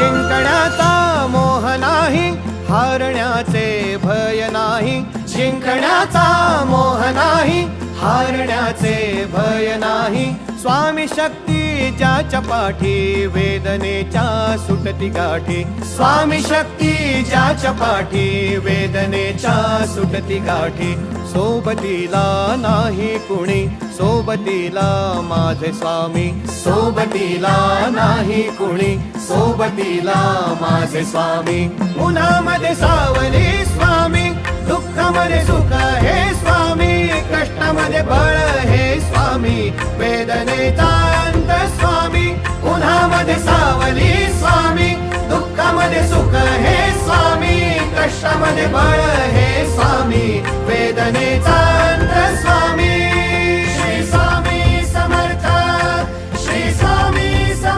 जिंकण्याचा मोह नाही, हारण्याचे भय नाही. जिंकण्याचा मोह नाही, हारण्याचे भय नाही. स्वामी शक्ती ज्याच्या पाठी, वेदनेच्या सुटती गाठी. स्वामी शक्ती ज्याच्या पाठी, वेदनेच्या सुटती गाठी. सोबतीला नाही कुणी, सोबतीला माझे स्वामी. सोबतीला नाही कुणी, सोबतीला माझे स्वामी. उन्हामध्ये सावली स्वामी, दुःखामध्ये सुख हे स्वामी. कष्टामध्ये बळ हे स्वामी, वेदनेचा अंत स्वामी. उन्हामध्ये सावली स्वामी, दुःखामध्ये सुख हे स्वामी. कष्टामध्ये बळ हे स्वामी, वेदनेचा अंत स्वामी.